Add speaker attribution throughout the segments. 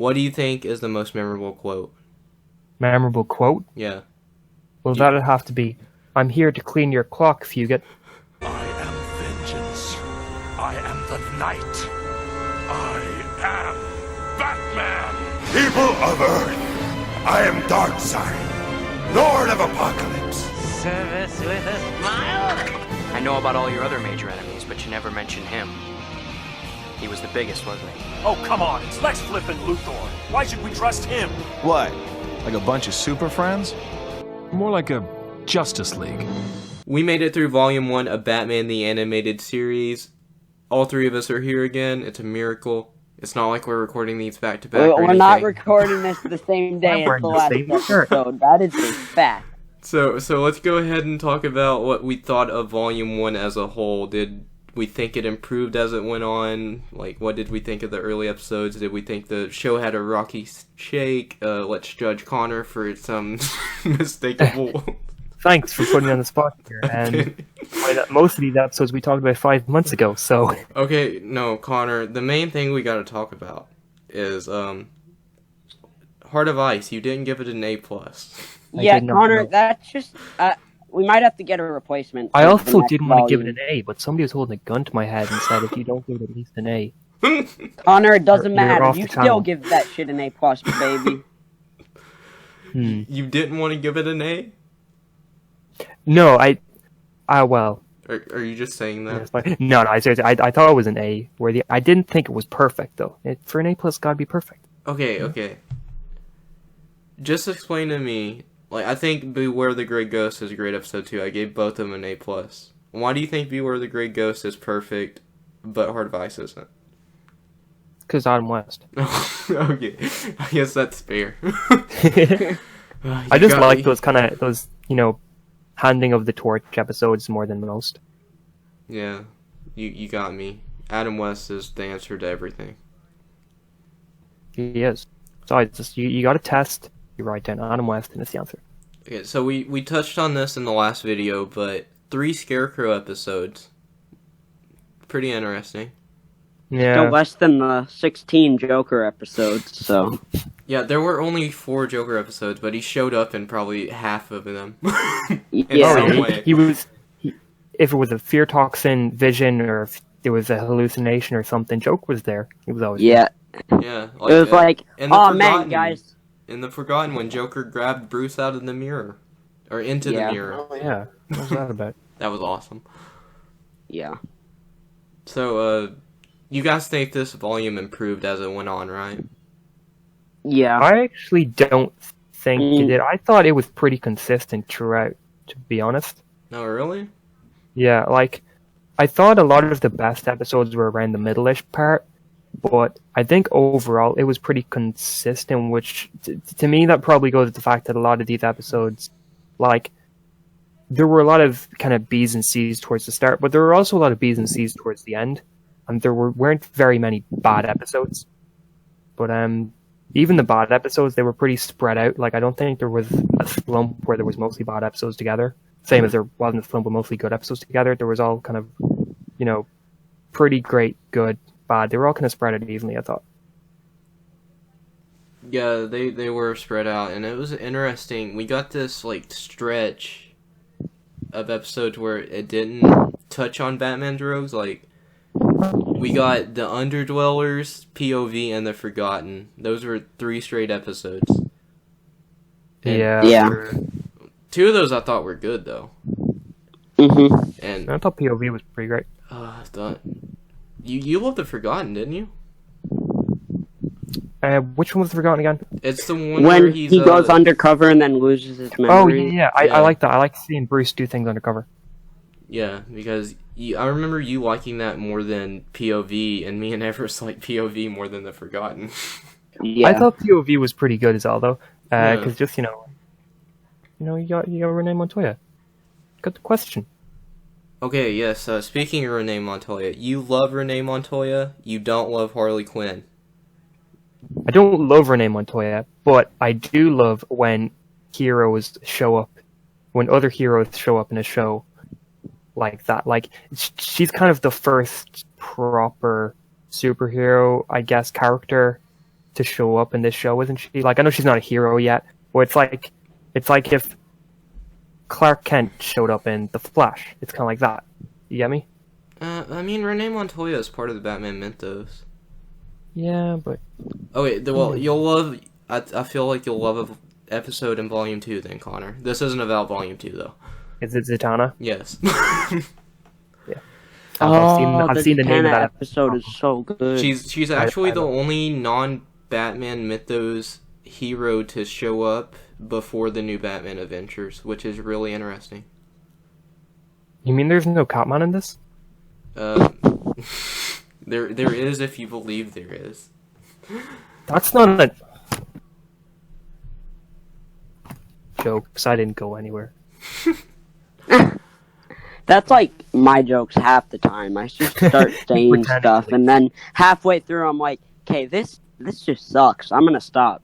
Speaker 1: What do you think is the most memorable quote?
Speaker 2: Memorable quote?
Speaker 1: Yeah.
Speaker 2: Well, that'd have to be, "I'm here to clean your clock, Fugit."
Speaker 3: I am vengeance. I am the night. I am Batman.
Speaker 4: People of Earth, I am Darkseid, Lord of Apocalypse.
Speaker 5: Service with a smile?
Speaker 6: I know about all your other major enemies, but you never mentioned him. He was the biggest, wasn't he?
Speaker 3: Oh, come on. It's Lex Flippin' Luthor. Why should we trust him?
Speaker 7: What? Like a bunch of super friends?
Speaker 8: More like a Justice League.
Speaker 1: We made it through Volume 1 of Batman the Animated Series. All three of us are here again. It's a miracle. It's not like we're recording these back-to-back or
Speaker 5: We're not
Speaker 1: anything.
Speaker 5: recording this the same day as the last
Speaker 2: shirt.
Speaker 5: episode. That is a fact.
Speaker 1: So let's go ahead and talk about what we thought of Volume 1 as a whole. Did we think it improved as it went on? Like, what did we think of the early episodes? Did we think the show had a rocky shake? Let's judge Connor for some mistakable...
Speaker 2: Thanks for putting me on the spot here. And most of these episodes we talked about 5 months ago, so...
Speaker 1: Okay, no, Connor, the main thing we gotta talk about is, Heart of Ice. You didn't give it an A+.
Speaker 5: Yeah, Connor, that's just... we might have to get a replacement.
Speaker 2: I also didn't want to give it an A, but somebody was holding a gun to my head and said, if you don't give it at least an A...
Speaker 5: Connor, it doesn't
Speaker 2: you're
Speaker 5: matter.
Speaker 2: off
Speaker 5: You
Speaker 2: the
Speaker 5: still
Speaker 2: channel.
Speaker 5: give that shit an A+, baby.
Speaker 1: You didn't want to give it an A?
Speaker 2: No, well...
Speaker 1: Are you just saying that?
Speaker 2: No, seriously, I thought it was an A. I didn't think it was perfect, though. For an A+, it's gotta be perfect.
Speaker 1: Okay. Just explain to me, like, I think Beware the Grey Ghost is a great episode too. I gave both of them an A+. Why do you think Beware the Grey Ghost is perfect, but Heart of Ice isn't?
Speaker 2: Because Adam West.
Speaker 1: Okay, I guess that's fair.
Speaker 2: I just like those, handing of the torch episodes more than most.
Speaker 1: Yeah, you got me. Adam West is the answer to everything.
Speaker 2: He is. So it's just, you gotta test, you write down Adam West, and it's the answer.
Speaker 1: Okay, so we touched on this in the last video, but 3 Scarecrow episodes. Pretty interesting.
Speaker 2: Yeah.
Speaker 5: Still less than the 16 Joker episodes, so...
Speaker 1: Yeah, there were only 4 Joker episodes, but he showed up in probably half of them.
Speaker 5: Yeah.
Speaker 2: If it was a fear toxin vision, or if there was a hallucination or something, Joker was there. He was always
Speaker 5: Yeah.
Speaker 1: Yeah.
Speaker 5: It was like, oh man, guys.
Speaker 1: In The Forgotten, when Joker grabbed Bruce out of the mirror. Or into the mirror.
Speaker 2: Oh, yeah. What was that about?
Speaker 1: That was awesome.
Speaker 5: Yeah.
Speaker 1: So, you guys think this volume improved as it went on, right?
Speaker 5: Yeah.
Speaker 2: I actually don't think it did. I thought it was pretty consistent throughout, to be honest.
Speaker 1: No, really?
Speaker 2: Yeah, like, I thought a lot of the best episodes were around the middle-ish part, but I think overall it was pretty consistent, which, to me, that probably goes to the fact that a lot of these episodes, like, there were a lot of kind of B's and C's towards the start, but there were also a lot of B's and C's towards the end, and there weren't very many bad episodes. But, even the bad episodes, they were pretty spread out. Like, I don't think there was a slump where there was mostly bad episodes together. Same as there wasn't a slump with mostly good episodes together. There was all kind of, pretty great, good, bad. They were all kind of spread out evenly, I thought.
Speaker 1: Yeah, they were spread out, and it was interesting. We got this, like, stretch of episodes where it didn't touch on Batman's rogues. Like, we got the Underdwellers, POV, and the Forgotten. Those were 3 straight episodes. And
Speaker 5: Yeah.
Speaker 1: 2 of those I thought were good, though.
Speaker 5: Mm-hmm.
Speaker 1: And
Speaker 2: I thought POV was pretty great.
Speaker 1: I thought you loved the Forgotten, didn't you?
Speaker 2: Which one was Forgotten again?
Speaker 1: It's the one where
Speaker 5: When
Speaker 1: he's,
Speaker 5: he goes undercover and then loses his memory.
Speaker 2: Oh, yeah. I like that. I like seeing Bruce do things undercover.
Speaker 1: Yeah, because I remember you liking that more than POV, and me and Everest like POV more than the Forgotten.
Speaker 5: Yeah.
Speaker 2: I thought POV was pretty good as well, though. Because just, you got Renee Montoya. Got the question.
Speaker 1: Okay, yes, speaking of Renee Montoya, you love Renee Montoya, you don't love Harley Quinn.
Speaker 2: I don't love Renee Montoya, but I do love when heroes show up, when other heroes show up in a show like that. Like, she's kind of the first proper superhero, I guess, character to show up in this show, isn't she? Like, I know she's not a hero yet, but it's like if Clark Kent showed up in The Flash. It's kind of like that. You get me?
Speaker 1: I mean, Renee Montoya is part of the Batman Mythos.
Speaker 2: Yeah, but...
Speaker 1: Okay, well, you'll love... I feel like you'll love an episode in Volume 2 then, Connor. This isn't about Volume 2, though.
Speaker 2: Is it Zatanna?
Speaker 1: Yes.
Speaker 2: Yeah. I've seen the name of that
Speaker 5: episode is so good.
Speaker 1: She's actually the only non-Batman Mythos hero to show up before the new Batman Adventures, which is really interesting.
Speaker 2: You mean there's no Catman in this?
Speaker 1: There is if you believe there is.
Speaker 2: That's not a joke, because I didn't go anywhere.
Speaker 5: That's like my jokes half the time. I just start saying stuff, and then halfway through I'm like, okay, this just sucks. I'm gonna stop.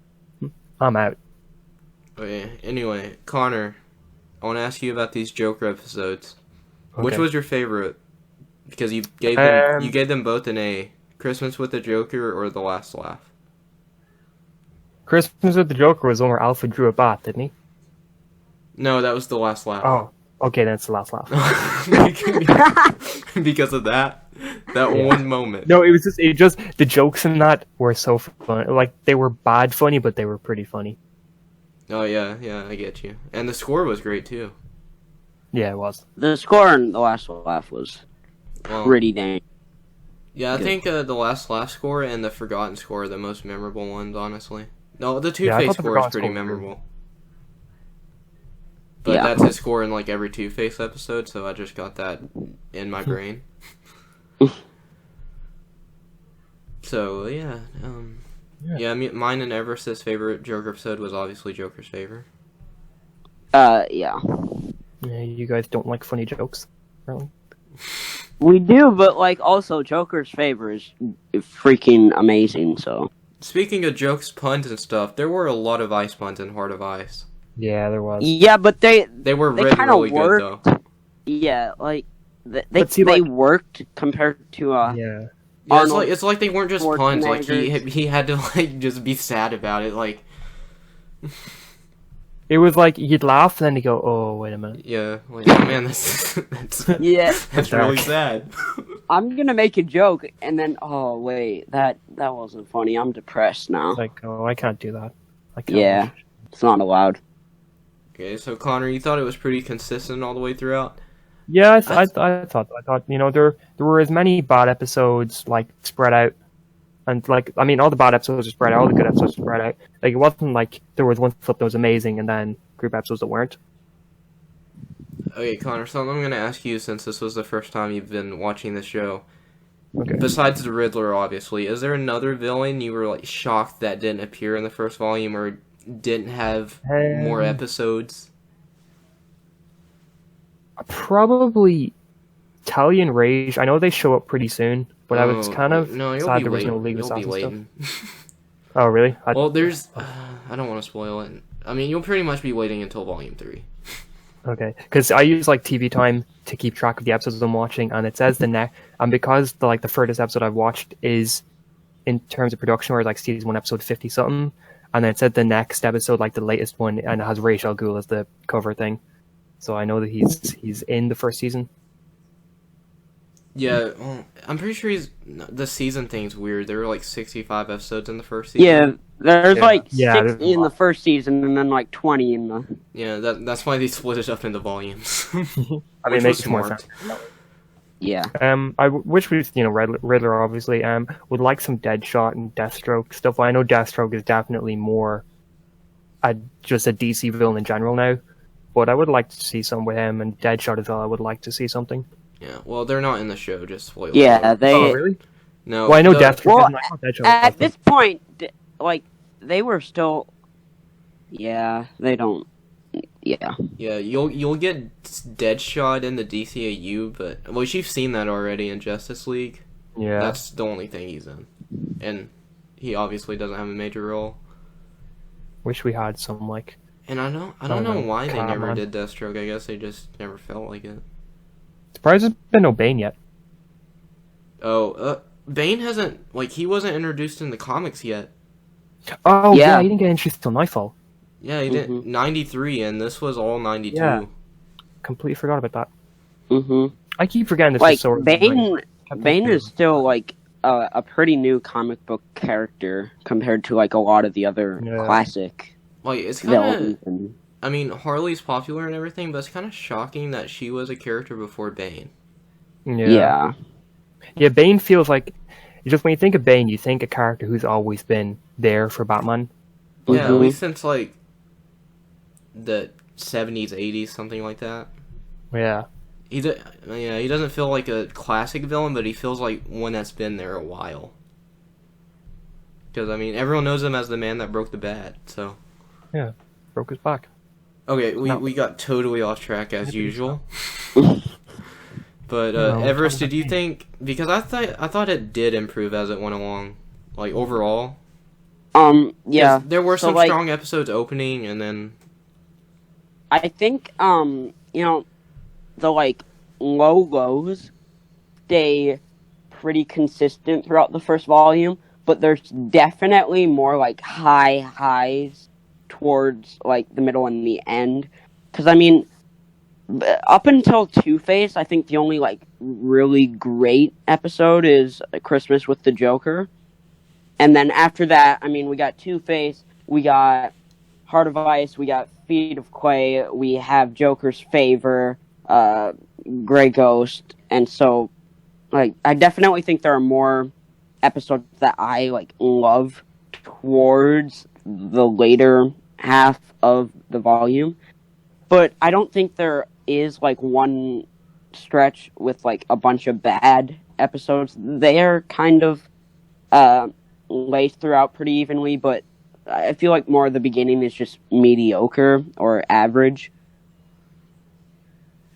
Speaker 2: I'm out.
Speaker 1: Okay, anyway, Connor, I want to ask you about these Joker episodes.
Speaker 2: Okay.
Speaker 1: Which was your favorite? Because you gave them both an A. Christmas with the Joker or The Last Laugh?
Speaker 2: Christmas with the Joker was when where Alfred drew a bat, didn't he?
Speaker 1: No, that was The Last Laugh.
Speaker 2: Oh, okay, then it's The Last Laugh.
Speaker 1: Because of that one moment.
Speaker 2: No, it was just the jokes in that were so funny. Like, they were bad funny, but they were pretty funny.
Speaker 1: Oh, yeah, I get you. And the score was great, too.
Speaker 2: Yeah, it was.
Speaker 5: The score in The Last Laugh was pretty dang.
Speaker 1: Yeah, I think the Last Laugh score and the Forgotten score are the most memorable ones, honestly. No, the Two-Face score is pretty memorable. But that's his score in, like, every Two-Face episode, so I just got that in my brain. So, yeah. Yeah, mine and Everest's favorite Joker episode was obviously Joker's favorite.
Speaker 5: Yeah.
Speaker 2: Yeah, you guys don't like funny jokes, really?
Speaker 5: We do, but, like, also, Joker's favor is freaking amazing, so...
Speaker 1: Speaking of jokes, puns, and stuff, there were a lot of ice puns in Heart of Ice.
Speaker 2: Yeah, there was.
Speaker 5: Yeah, but they
Speaker 1: were written really good, though.
Speaker 5: Yeah, like, they worked compared to,
Speaker 2: Yeah.
Speaker 5: Arnold
Speaker 1: it's like they weren't just puns, like, he had to, like, just be sad about it, like...
Speaker 2: It was like, you'd laugh, and then you go, oh, wait a minute.
Speaker 1: Yeah, like, oh man, that's really sad.
Speaker 5: I'm gonna make a joke, and then, oh, wait, that wasn't funny, I'm depressed now.
Speaker 2: It's like, oh, I can't do that.
Speaker 5: Yeah, it's not allowed.
Speaker 1: Okay, so Connor, you thought it was pretty consistent all the way throughout?
Speaker 2: Yeah, I thought, you know, there were as many bad episodes, like, spread out. And, like, I mean, all the bad episodes were spread out, all the good episodes were spread out. Like, it wasn't like there was one flip that was amazing and then group episodes that weren't.
Speaker 1: Okay, Connor, so I'm going to ask you, since this was the first time you've been watching the show.
Speaker 2: Okay.
Speaker 1: Besides the Riddler, obviously, is there another villain you were, like, shocked that didn't appear in the first volume or didn't have more episodes?
Speaker 2: Probably Talia and Rage. I know they show up pretty soon, but I was kind of sad there was no League of Assassins stuff. Oh, really?
Speaker 1: Well, there's... I don't want to spoil it. I mean, you'll pretty much be waiting until Volume 3.
Speaker 2: Okay, because I use, like, TV Time to keep track of the episodes I'm watching, and it says and because the furthest episode I've watched is, in terms of production, where, like, season 1, episode 50-something, and then it said the next episode, like, the latest one, and it has Ra's al Ghul as the cover thing. So I know that he's in the first season.
Speaker 1: Yeah, well, I'm pretty sure the season thing's weird. There were like 65 episodes in the first season.
Speaker 5: Yeah, there's 60 in the first season and then like 20 in the...
Speaker 1: Yeah, that's why they split it up into volumes.
Speaker 2: I mean, it makes more sense.
Speaker 5: Yeah.
Speaker 2: I wish we, Riddler obviously, would like some Deadshot and Deathstroke stuff. Well, I know Deathstroke is definitely more just a DC villain in general now, but I would like to see some with him, and Deadshot as well. I would like to see something.
Speaker 1: Yeah, well, they're not in the show, just spoilers.
Speaker 5: Yeah, they...
Speaker 2: Oh, really?
Speaker 1: No.
Speaker 2: Well, I know Deathstroke.
Speaker 5: Well, at this point, like, they were still... Yeah, they don't... Yeah.
Speaker 1: Yeah, you'll get Deadshot in the DCAU, but... Well, you've seen that already in Justice League.
Speaker 2: Yeah.
Speaker 1: That's the only thing he's in. And he obviously doesn't have a major role.
Speaker 2: Wish we had some, like...
Speaker 1: And I don't know why they never did Deathstroke. I guess they just never felt like it.
Speaker 2: Surprised there's been no Bane yet.
Speaker 1: Oh, Bane hasn't... Like, he wasn't introduced in the comics yet.
Speaker 2: Oh
Speaker 5: Yeah.
Speaker 2: yeah, he didn't get introduced till Nightfall.
Speaker 1: Yeah, he did 93, and this was all 92.
Speaker 2: Yeah. Completely forgot about that.
Speaker 5: Mm-hmm.
Speaker 2: I keep forgetting this
Speaker 5: Like,
Speaker 2: is so
Speaker 5: Bane is still, like, a pretty new comic book character compared to, like, a lot of the other classic
Speaker 1: Like, it's kind
Speaker 5: villains.
Speaker 1: of... I mean, Harley's popular and everything, but it's kind of shocking that she was a character before Bane.
Speaker 5: Yeah.
Speaker 2: Yeah, Bane feels like... Just when you think of Bane, you think a character who's always been there for Batman.
Speaker 1: Yeah, at
Speaker 5: Mhm.
Speaker 1: least since, like, the 70s, 80s, something like that.
Speaker 2: Yeah.
Speaker 1: He doesn't feel like a classic villain, but he feels like one that's been there a while. Because, I mean, everyone knows him as the man that broke the bat, so...
Speaker 2: Yeah. Broke his back.
Speaker 1: Okay, we got totally off track as usual. But,
Speaker 2: No,
Speaker 1: Everest, did you think... Because I thought it did improve as it went along. Like, overall.
Speaker 5: Yeah.
Speaker 1: 'Cause there were
Speaker 5: So,
Speaker 1: some
Speaker 5: like,
Speaker 1: strong episodes opening, and then...
Speaker 5: I think, you know, the, like, low lows stay pretty consistent throughout the first volume, but there's definitely more, like, high highs towards, like, the middle and the end. Because, I mean, up until Two-Face, I think the only, like, really great episode is Christmas with the Joker. And then after that, I mean, we got Two-Face, we got Heart of Ice, we got Feet of Clay, we have Joker's Favor, Grey Ghost, and so, like, I definitely think there are more episodes that I, like, love towards the later half of the volume, but I don't think there is, like, one stretch with, like, a bunch of bad episodes. They are kind of, laced throughout pretty evenly, but I feel like more of the beginning is just mediocre or average.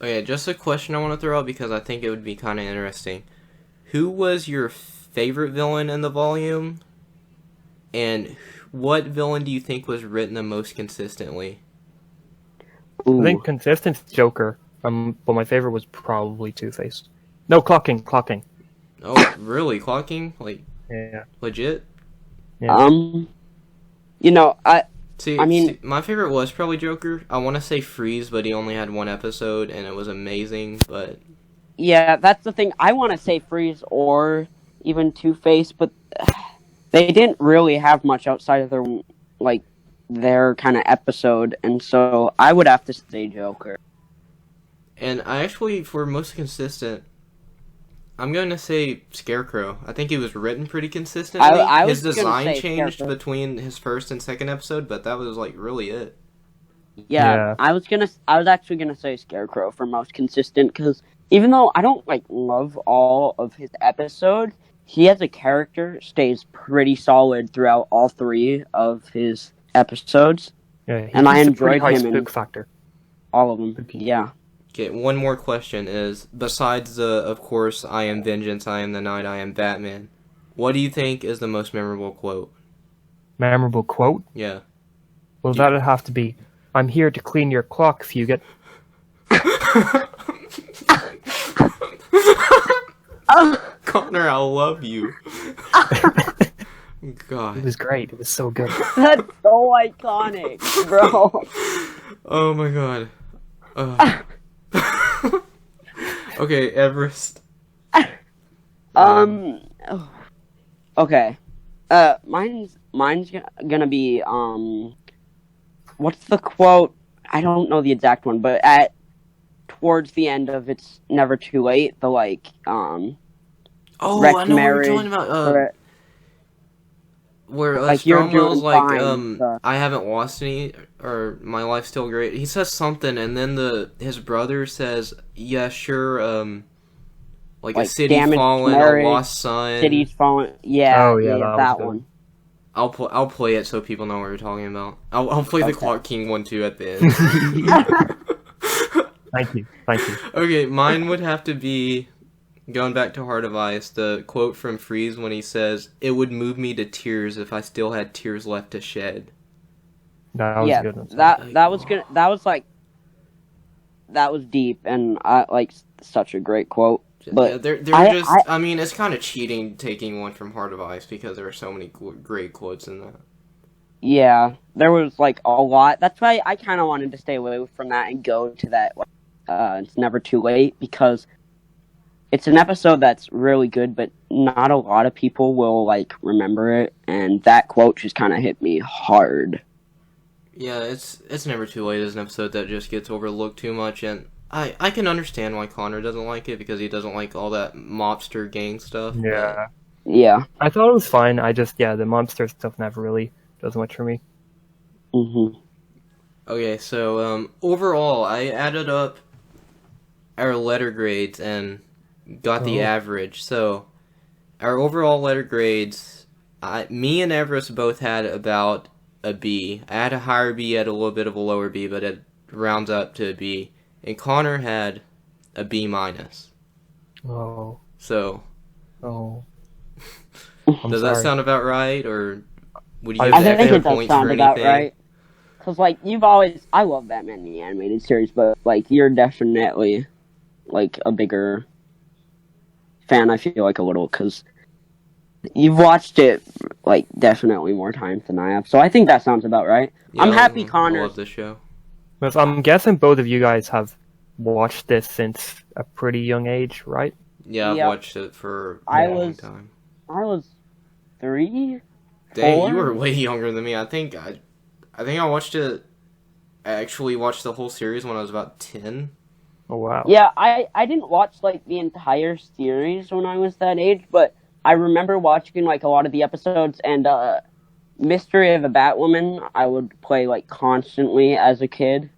Speaker 1: Okay, just a question I want to throw out because I think it would be kind of interesting. Who was your favorite villain in the volume? And what villain do you think was written the most consistently?
Speaker 5: Ooh.
Speaker 2: I think consistent Joker. But my favorite was probably Two-Face. No, Clocking.
Speaker 1: Oh, really? Clocking? Like,
Speaker 2: Yeah.
Speaker 1: legit?
Speaker 2: Yeah.
Speaker 5: You know, I mean,
Speaker 1: See, my favorite was probably Joker. I want to say Freeze, but he only had one episode, and it was amazing, but...
Speaker 5: yeah, that's the thing. I want to say Freeze or even Two-Face, but they didn't really have much outside of their, like, their kind of episode, and so I would have to say Joker.
Speaker 1: And I actually, for most consistent, I'm going to say Scarecrow. I think he was written pretty consistently.
Speaker 5: I
Speaker 1: his
Speaker 5: was gonna
Speaker 1: design
Speaker 5: say
Speaker 1: changed
Speaker 5: Scarecrow.
Speaker 1: between his first and second episode, but that was, like, really it.
Speaker 5: Yeah, I was actually gonna say Scarecrow for most consistent, because even though I don't, like, love all of his episodes, he as a character stays pretty solid throughout all three of his episodes.
Speaker 2: Yeah,
Speaker 5: And I
Speaker 2: he's a pretty
Speaker 5: enjoyed
Speaker 2: high
Speaker 5: him in-
Speaker 2: spook factor.
Speaker 5: All of them.
Speaker 2: Okay.
Speaker 5: Yeah.
Speaker 1: Okay, one more question is, besides the, of course, I am vengeance, I am the night, I am Batman, what do you think is the most memorable quote?
Speaker 2: Memorable quote?
Speaker 1: Yeah.
Speaker 2: Well, that'd have to be, "I'm here to clean your clock, Fugit."
Speaker 1: Connor, I love you. God.
Speaker 2: It was great. It was so good.
Speaker 5: That's so iconic, bro.
Speaker 1: Oh my god. Okay, Everest.
Speaker 5: Okay. Mine's gonna be, what's the quote? I don't know the exact one, but towards the end of It's Never Too Late, the, like,
Speaker 1: Oh,
Speaker 5: wrecked
Speaker 1: I know what
Speaker 5: marriage,
Speaker 1: you're talking about. Where
Speaker 5: like, you're
Speaker 1: Stromwell's
Speaker 5: doing
Speaker 1: like,
Speaker 5: fine,
Speaker 1: I haven't lost any, or my life's still great. He says something, and then his brother says, yeah, sure, like a city
Speaker 5: damaged
Speaker 1: fallen,
Speaker 5: marriage,
Speaker 1: a lost son.
Speaker 5: City's fallen. Yeah,
Speaker 2: Oh, yeah,
Speaker 5: yeah,
Speaker 2: that
Speaker 5: that
Speaker 2: was
Speaker 5: one.
Speaker 1: I'll play it so people know what we're talking about. I'll play the
Speaker 5: Okay.
Speaker 1: Clock King one too at the end.
Speaker 2: Thank you.
Speaker 1: Okay, mine would have to be, going back to Heart of Ice, the quote from Freeze when he says, "It would move me to tears if I still had tears left to shed."
Speaker 2: That was
Speaker 5: Yeah,
Speaker 2: good. One.
Speaker 5: that was deep, and I like such a great quote. But
Speaker 1: Yeah, they're
Speaker 5: I-
Speaker 1: just,
Speaker 5: I-
Speaker 1: I mean, it's kind of cheating taking one from Heart of Ice because there are so many great quotes in that.
Speaker 5: Yeah, there was like a lot. That's why I kind of wanted to stay away from that and go to that. It's never too late because it's an episode that's really good, but not a lot of people will like remember it. And that quote just kind of hit me hard.
Speaker 1: Yeah, it's never too late as an episode that just gets overlooked too much, and I can understand why Connor doesn't like it because he doesn't like all that mobster gang stuff.
Speaker 2: Yeah.
Speaker 5: Yeah.
Speaker 2: I thought it was fine. I just, the monster stuff never really does much for me.
Speaker 5: Mm-hmm.
Speaker 1: Okay, so overall, I added up our letter grades and got the average. So our overall letter grades, me and Everest both had about a B. I had a higher B, had a little bit of a lower B, but it rounds up to a B. And Connor had a B minus.
Speaker 2: Oh.
Speaker 1: So.
Speaker 2: Oh.
Speaker 1: Does that sound about right, or would you
Speaker 5: I
Speaker 1: give
Speaker 5: think
Speaker 1: extra
Speaker 5: it does
Speaker 1: points
Speaker 5: sound
Speaker 1: for
Speaker 5: about
Speaker 1: anything?
Speaker 5: right. Because, like, I love Batman the Animated Series, but, like, you're definitely, like, a bigger fan, I feel like, a little, because you've watched it, like, definitely more times than I have. So I think that sounds about right.
Speaker 1: Yeah,
Speaker 5: I'm happy
Speaker 1: I
Speaker 5: Connor.
Speaker 1: love this show.
Speaker 2: But I'm guessing both of you guys have watched this since a pretty young age, right?
Speaker 1: Yeah, I've
Speaker 5: Yep.
Speaker 1: watched it for a long time.
Speaker 5: I was 3,
Speaker 1: Dang,
Speaker 5: 4?
Speaker 1: you were way younger than me. I think I watched it. I actually watched the whole series when I was about 10.
Speaker 2: Oh, wow.
Speaker 5: Yeah, I didn't watch, like, the entire series when I was that age, but I remember watching, like, a lot of the episodes, and, Mystery of the Batwoman, I would play, like, constantly as a kid.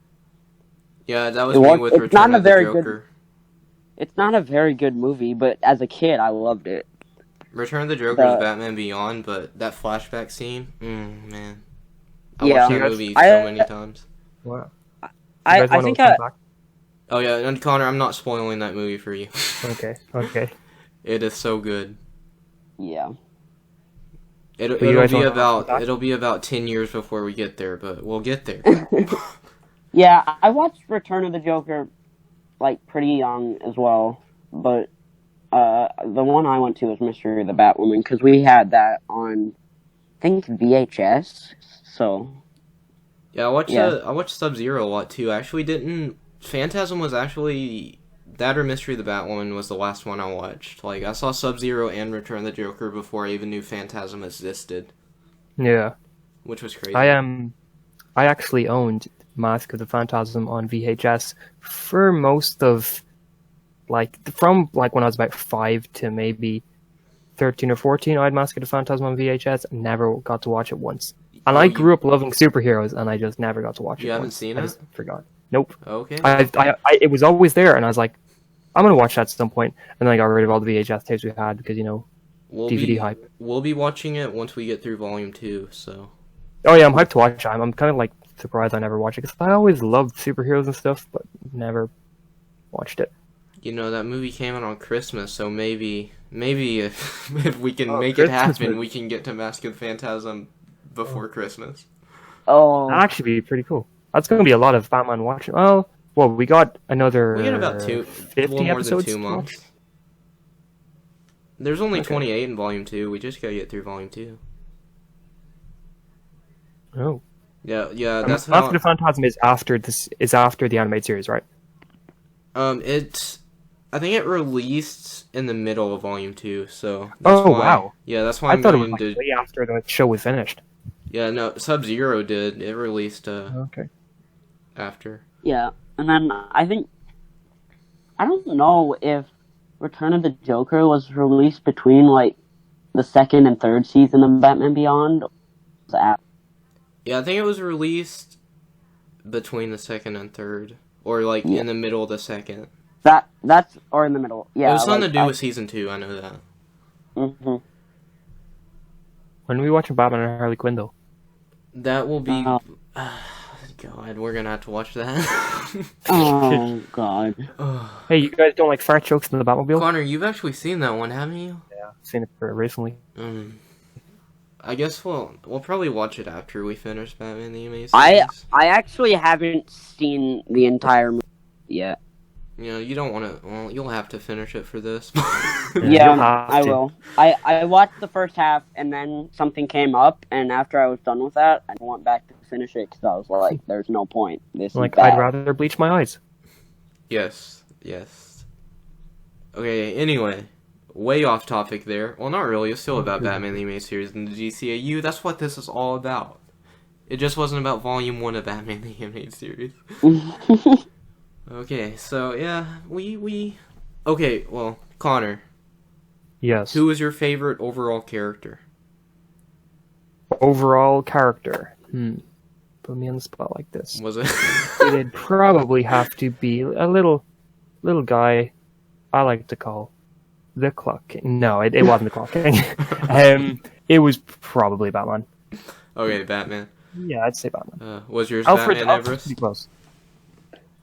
Speaker 1: Yeah, that was me with
Speaker 5: it's
Speaker 1: Return
Speaker 5: not a
Speaker 1: of the
Speaker 5: very
Speaker 1: Joker.
Speaker 5: It's not a very good movie, but as a kid, I loved it.
Speaker 1: Return of the Joker is Batman Beyond, but that flashback scene, man. I
Speaker 5: Yeah.
Speaker 1: watched that movie so many times.
Speaker 2: Wow.
Speaker 5: I think
Speaker 1: Oh yeah, and Connor, I'm not spoiling that movie for you.
Speaker 2: Okay.
Speaker 1: It is so good.
Speaker 5: Yeah.
Speaker 2: you guys wanna
Speaker 1: It'll be about 10 years before we get there, but we'll get there.
Speaker 5: Yeah, I watched Return of the Joker, like, pretty young as well, but the one I went to was Mystery of the Batwoman, because we had that on, I think, VHS, so...
Speaker 1: Yeah, I watched Sub-Zero a lot, too. I actually didn't... Phantasm was actually... That or Mystery of the Batwoman was the last one I watched. Like, I saw Sub-Zero and Return of the Joker before I even knew Phantasm existed.
Speaker 2: Yeah.
Speaker 1: Which was crazy.
Speaker 2: I actually owned Mask of the Phantasm on VHS for most of, from when I was about 5 to maybe 13 or 14, I had Mask of the Phantasm on VHS and never got to watch it once. And I grew up loving superheroes, and I just never got to watch it.
Speaker 1: You haven't seen it?
Speaker 2: I just forgot. Nope.
Speaker 1: Okay.
Speaker 2: It was always there, and I was like, I'm going to watch that at some point. And then I got rid of all the VHS tapes we had because, DVD hype.
Speaker 1: We'll be watching it once we get through Volume 2, so...
Speaker 2: Oh yeah, I'm hyped to watch it. I'm kind of surprised I never watched it because I always loved superheroes and stuff, but never watched it.
Speaker 1: That movie came out on Christmas, so maybe if we can make it happen, we can get to Mask of the Phantasm before Christmas.
Speaker 5: Oh.
Speaker 2: That'd actually be pretty cool. That's going to be a lot of Batman watching. Well, we got another.
Speaker 1: We got about
Speaker 2: 50
Speaker 1: more
Speaker 2: episodes
Speaker 1: than 2 months. There's only 28 in Volume 2. We just gotta get through Volume 2.
Speaker 2: Oh.
Speaker 1: Yeah, that's
Speaker 2: Mask of the Phantasm is after the animated series, right?
Speaker 1: I think it released in the middle of Volume 2, so that's why,
Speaker 2: wow.
Speaker 1: Yeah, that's why
Speaker 2: I
Speaker 1: I'm
Speaker 2: thought it
Speaker 1: going
Speaker 2: was
Speaker 1: to...
Speaker 2: way after the show was finished.
Speaker 1: Yeah, no, Sub-Zero did. It released
Speaker 2: okay.
Speaker 1: after.
Speaker 5: Yeah, and then I don't know if Return of the Joker was released between, the second and third season of Batman Beyond.
Speaker 1: Yeah, I think it was released between the second and third. Or, in the middle of the second.
Speaker 5: That's or in the middle. Yeah.
Speaker 1: It was something to do with Season 2, I know that.
Speaker 5: Mm-hmm.
Speaker 2: When are we watching Batman and Harley Quinn, though?
Speaker 1: That will be... God, we're gonna have to watch that.
Speaker 5: Oh, God.
Speaker 2: Hey, you guys don't like fart jokes in the Batmobile?
Speaker 1: Connor, you've actually seen that one, haven't you?
Speaker 2: Yeah, I've seen it recently.
Speaker 1: I guess we'll probably watch it after we finish Batman the Amazing.
Speaker 5: I actually haven't seen the entire movie yet.
Speaker 1: You know, you don't want to. Well, you'll have to finish it for this.
Speaker 5: Yeah,
Speaker 2: you'll have
Speaker 5: I
Speaker 2: to.
Speaker 5: will. I watched the first half, and then something came up, and after I was done with that, I went back to finish it because I was like, "There's no point. This is
Speaker 2: Like,
Speaker 5: bad."
Speaker 2: I'd rather bleach my eyes.
Speaker 1: Yes. Okay. Anyway, way off topic there. Well, not really. It's still about Batman the Animated Series and the DCAU. That's what this is all about. It just wasn't about Volume 1 of Batman the Animated Series. Okay, so yeah, we. Okay, well, Connor,
Speaker 2: Yes.
Speaker 1: who was your favorite overall character?
Speaker 2: Overall character. Put me on the spot like this.
Speaker 1: Was it?
Speaker 2: It'd probably have to be a little guy I like to call the Clock King. No, it wasn't the Clock King. It was probably Batman.
Speaker 1: Okay, Batman.
Speaker 2: Yeah, I'd say Batman.
Speaker 1: Was yours
Speaker 2: Alfred's
Speaker 1: Batman Everest?
Speaker 2: pretty close.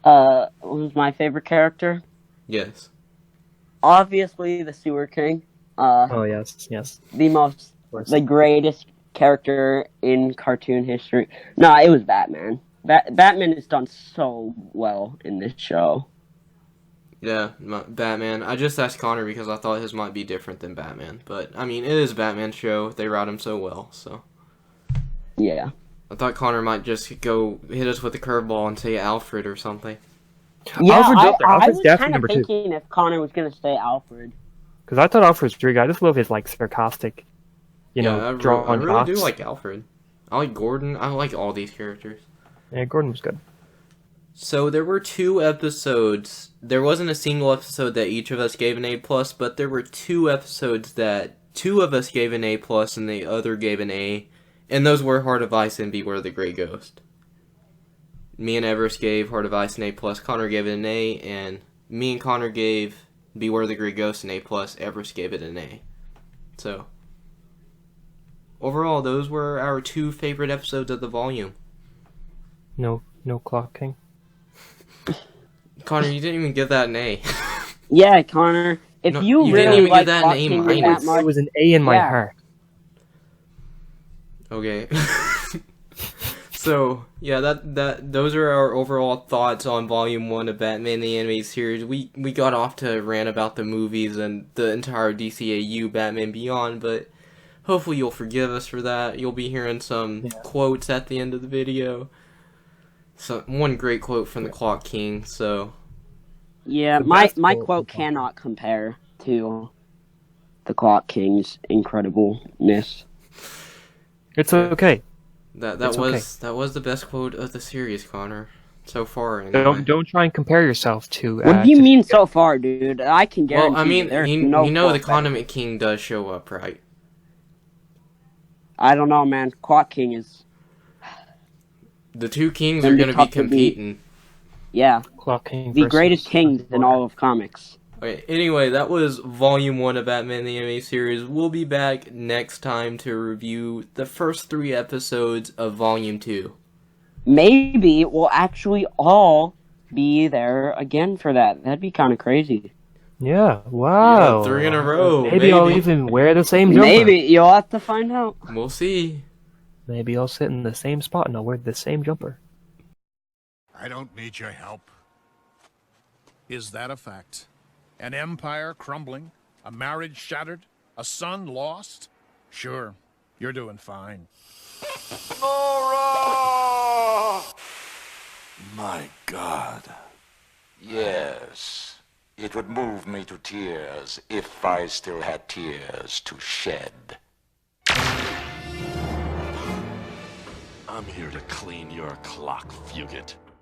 Speaker 5: Was my favorite character?
Speaker 1: Yes.
Speaker 5: Obviously, the Sewer King.
Speaker 2: Oh yes.
Speaker 5: The greatest character in cartoon history. No, it was Batman. Batman is done so well in this show.
Speaker 1: Yeah, Batman. I just asked Connor because I thought his might be different than Batman. But, I mean, it is a Batman show. They write him so well, so.
Speaker 5: Yeah.
Speaker 1: I thought Connor might just go hit us with a curveball and say Alfred or something.
Speaker 5: Yeah,
Speaker 2: Alfred's up there.
Speaker 5: I
Speaker 2: Alfred's
Speaker 5: was
Speaker 2: definitely
Speaker 5: kind of
Speaker 2: number 2.
Speaker 5: thinking if Connor was going to say Alfred.
Speaker 2: Because I thought Alfred's pretty good. I just love his, like, sarcastic,
Speaker 1: I
Speaker 2: drawing
Speaker 1: really do
Speaker 2: thoughts.
Speaker 1: like Alfred. I like Gordon. I like all these characters.
Speaker 2: Yeah, Gordon was good.
Speaker 1: So there were 2 episodes. There wasn't a single episode that each of us gave an A+, but there were 2 episodes that 2 of us gave an A+, and the other gave an A. And those were Heart of Ice and Beware the Grey Ghost. Me and Everest gave Heart of Ice an A+, Connor gave it an A, and me and Connor gave Beware the Grey Ghost an A+, Everest gave it an A. So, overall, those were our 2 favorite episodes of the volume.
Speaker 2: No Clock King.
Speaker 1: Connor, you didn't even give that an A.
Speaker 5: Yeah, Connor. If
Speaker 1: No,
Speaker 5: you
Speaker 1: you
Speaker 5: really
Speaker 1: didn't even
Speaker 5: like
Speaker 1: give that
Speaker 5: Clock
Speaker 1: an A
Speaker 5: King
Speaker 1: minus.
Speaker 5: that much,
Speaker 2: It was an A in my
Speaker 5: Yeah.
Speaker 2: heart.
Speaker 1: Okay. So, yeah, those are our overall thoughts on Volume 1 of Batman the Animated Series. We got off to rant about the movies and the entire DCAU Batman Beyond, but hopefully you'll forgive us for that. You'll be hearing some quotes at the end of the video. So, one great quote from the Clock King, so...
Speaker 5: yeah,
Speaker 2: The
Speaker 5: my
Speaker 2: best quote
Speaker 5: quote
Speaker 2: of the
Speaker 5: cannot compare to the Clock King's incredibleness.
Speaker 2: It's okay.
Speaker 1: That
Speaker 2: It's
Speaker 1: was the best quote of the series, Connor. So far, anyway.
Speaker 2: Don't try and compare yourself to.
Speaker 5: What do you mean so far, dude? I can guarantee.
Speaker 1: Well, I mean,
Speaker 5: there's
Speaker 1: you
Speaker 5: no
Speaker 1: know the
Speaker 5: quote
Speaker 1: Condiment King does show up, right?
Speaker 5: I don't know, man. Clock King is.
Speaker 1: The 2 kings
Speaker 5: Gonna
Speaker 1: are
Speaker 5: be
Speaker 1: going to be
Speaker 5: tough to beat.
Speaker 1: competing.
Speaker 5: Yeah,
Speaker 2: Clock King
Speaker 5: the
Speaker 2: versus
Speaker 5: greatest kings in all of comics.
Speaker 1: Okay, anyway, that was Volume 1 of Batman the Animated Series. We'll be back next time to review the first 3 episodes of Volume 2.
Speaker 5: Maybe we'll actually all be there again for that. That'd be kind of crazy.
Speaker 2: Yeah. Wow.
Speaker 1: Yeah, 3 in a row.
Speaker 2: Maybe I'll even wear the same jumper.
Speaker 5: Maybe you'll have to find out.
Speaker 1: We'll see.
Speaker 2: Maybe I'll sit in the same spot and I'll wear the same jumper.
Speaker 4: I don't need your help.
Speaker 7: Is that a fact? An empire crumbling? A marriage shattered? A son lost? Sure, you're doing fine.
Speaker 4: Nora!
Speaker 9: My God. Yes. It would move me to tears if I still had tears to shed.
Speaker 3: I'm here to clean your clock, Fugit.